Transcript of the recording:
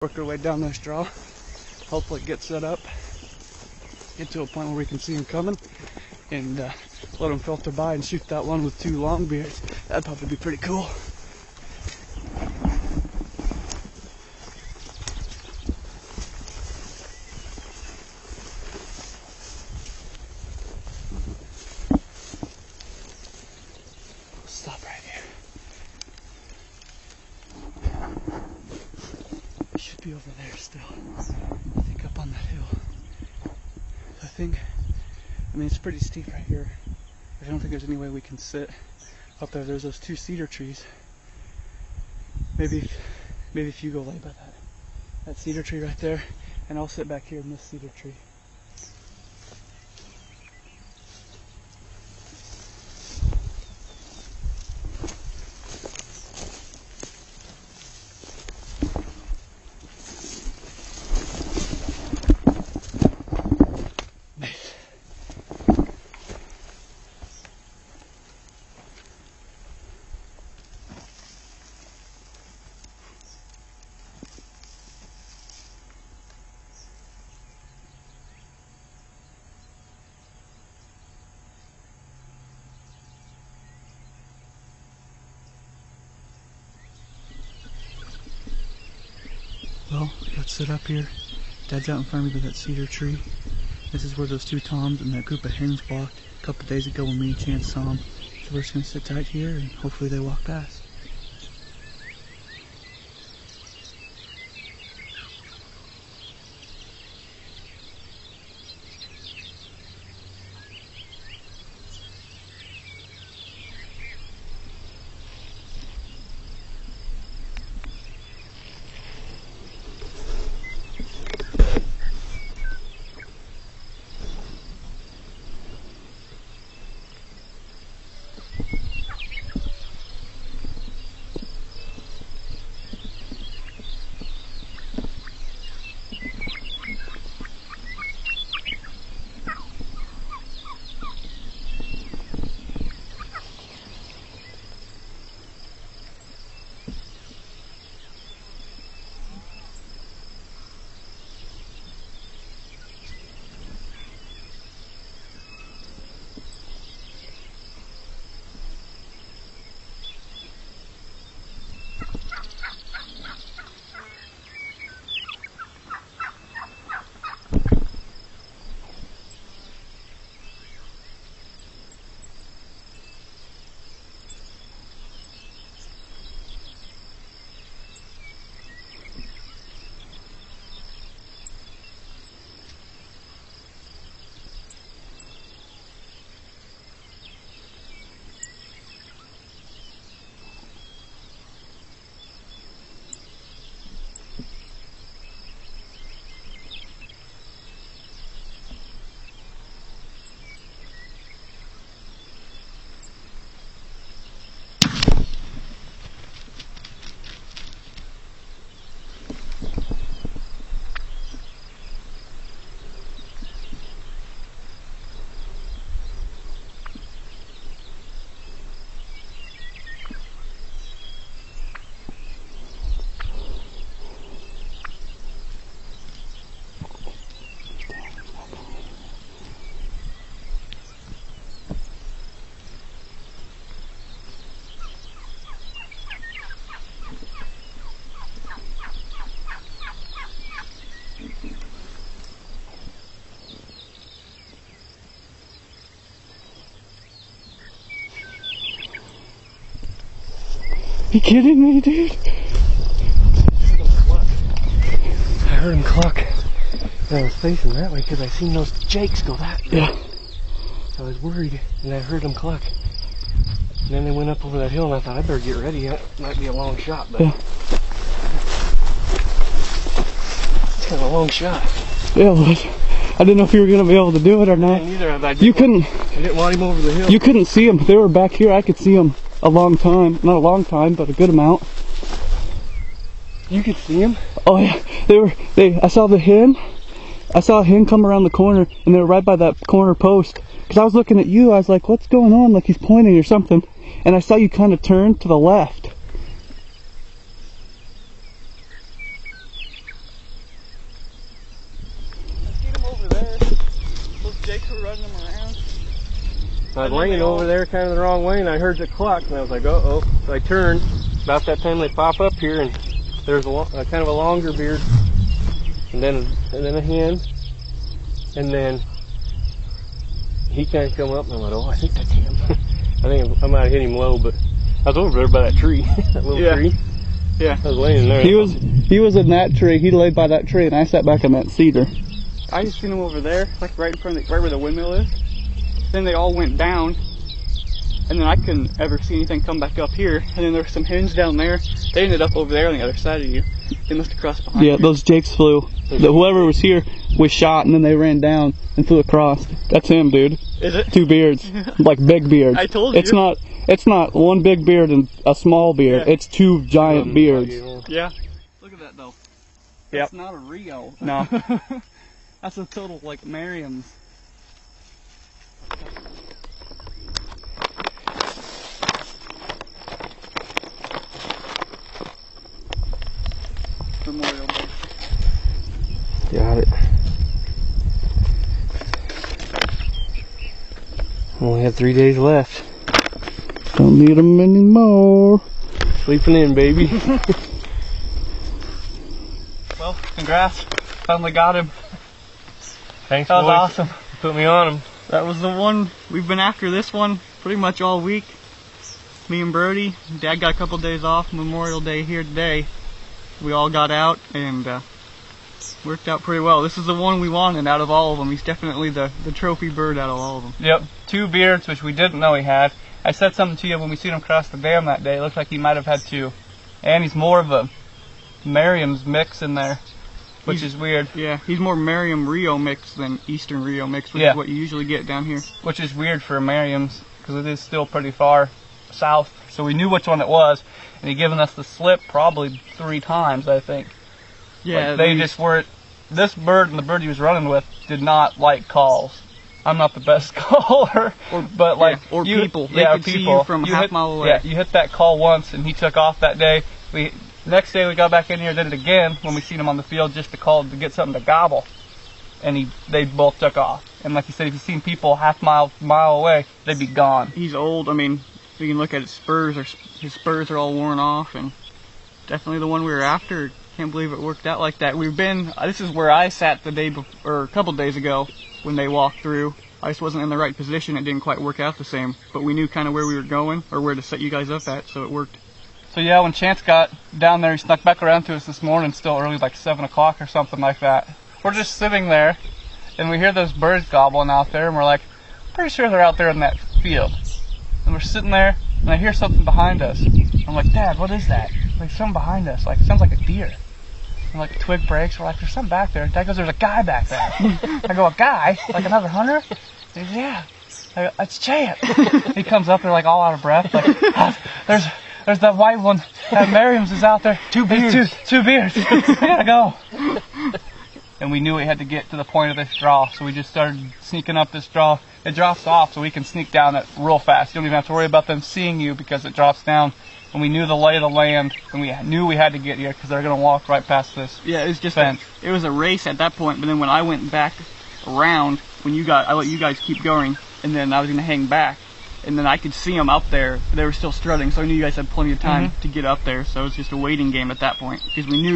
Work our way down this draw. Hopefully get set up. Get to a point where we can see them coming. And let them filter by and shoot that one with 2 long beards. That'd probably be pretty cool. Stop right here. It should be over there still. I think up on that hill. I mean, it's pretty steep right here. I don't think there's any way we can sit up there. There's those 2 cedar trees. Maybe if you go lay by that cedar tree right there, and I'll sit back here in this cedar tree. Well, let's sit up here. Dad's out in front of me by that cedar tree. This is where those 2 toms and that group of hens walked a couple days ago when me and Chance saw them. So we're just going to sit tight here and hopefully they walk past. You kidding me, dude? I heard him cluck. And I was facing that way because I seen those jakes go that way. Yeah. I was worried, and I heard them cluck. And then they went up over that hill, and I thought I better get ready. It might be a long shot, but yeah. It's kind of a long shot. Yeah, but I didn't know if you were gonna be able to do it or not. Neither. I didn't want him over the hill. You couldn't see them. They were back here. I could see them a long time. Not a long time, but a good amount. You could see them? Oh yeah. I saw the hen. I saw a hen come around the corner, and they were right by that corner post. Because I was looking at you, I was like, what's going on? Like he's pointing or something. And I saw you kind of turn to the left. we're running them around. I was laying over there kind of the wrong way, and I heard the cluck, and I was like, uh-oh. So I turned. About that time they pop up here, and there's a kind of a longer beard, and then a hen, and then he kind of come up, and I'm like, oh, I think that's him. I think I might have hit him low, but I was over there by that tree, that little tree. Yeah. I was laying there. He was in that tree. He laid by that tree, and I sat back in that cedar. I just seen him over there, like right in front of right where the windmill is. Then they all went down, and then I couldn't ever see anything come back up here. And then there were some hens down there. They ended up over there on the other side of you. They must have crossed behind you. Those jakes flew. Whoever was here was shot, and then they ran down and flew across. That's him, dude. Is it? 2 beards, like big beards. I told you. It's not one big beard and a small beard. Yeah. It's 2 giant beards. Yeah. Look at that though. Yep. It's not a Rio. No. That's a total like Merriam's. Memorial Day. Got it. Only had 3 days left. Don't need them anymore. Sleeping in, baby. Well, congrats. Finally got him. Thanks, that was boys. awesome. You put me on him. That was the one. We've been after this one pretty much all week. Me and Brody. Dad got a couple days off. Memorial Day here today. We all got out and worked out pretty well. This is the one we wanted out of all of them. He's definitely the trophy bird out of all of them. Yep, 2 beards, which we didn't know he had. I said something to you when we seen him cross the dam that day. It looked like he might have had 2. And he's more of a Merriam's mix in there, which is weird. Yeah, he's more Merriam Rio mix than Eastern Rio mix, which is what you usually get down here. Which is weird for Merriam's, because it is still pretty far south. So we knew which one it was, and he'd given us the slip probably 3 times, I think. Yeah, like they just weren't. This bird and the bird he was running with did not like calls. I'm not the best caller, but like people. They could see you from a half mile away. Yeah, you hit that call once, and he took off that day. Next day we got back in here, did it again when we seen him on the field just to call to get something to gobble, and they both took off. And like you said, if you seen people mile away, they'd be gone. He's old. I mean, you can look at his spurs. His spurs are all worn off, and definitely the one we were after. Can't believe it worked out like that. This is where I sat the day or a couple days ago when they walked through. I just wasn't in the right position. It didn't quite work out the same, but we knew kind of where we were going or where to set you guys up at, so it worked. So yeah, when Chance got down there, he snuck back around to us this morning, still early, like 7 o'clock or something like that. We're just sitting there, and we hear those birds gobbling out there, and we're like, pretty sure they're out there in that field. And we're sitting there, and I hear something behind us. I'm like, Dad, what is that? Like something behind us, like it sounds like a deer. And like a twig breaks, we're like, there's something back there. Dad goes, there's a guy back there. I go, a guy? Like another hunter? He goes, yeah. I go, it's Chance. He comes up there like all out of breath, like, there's that white one. Merriam's is out there. 2 beards. Two beards. We gotta go. And we knew we had to get to the point of this draw, so we just started sneaking up this draw. It drops off, so we can sneak down it real fast. You don't even have to worry about them seeing you because it drops down. And we knew the lay of the land, and we knew we had to get here because they're going to walk right past this. Yeah, it was just fence. It was a race at that point, but then when I went back around, I let you guys keep going, and then I was going to hang back, and then I could see them up there. They were still strutting, so I knew you guys had plenty of time to get up there, so it was just a waiting game at that point because we knew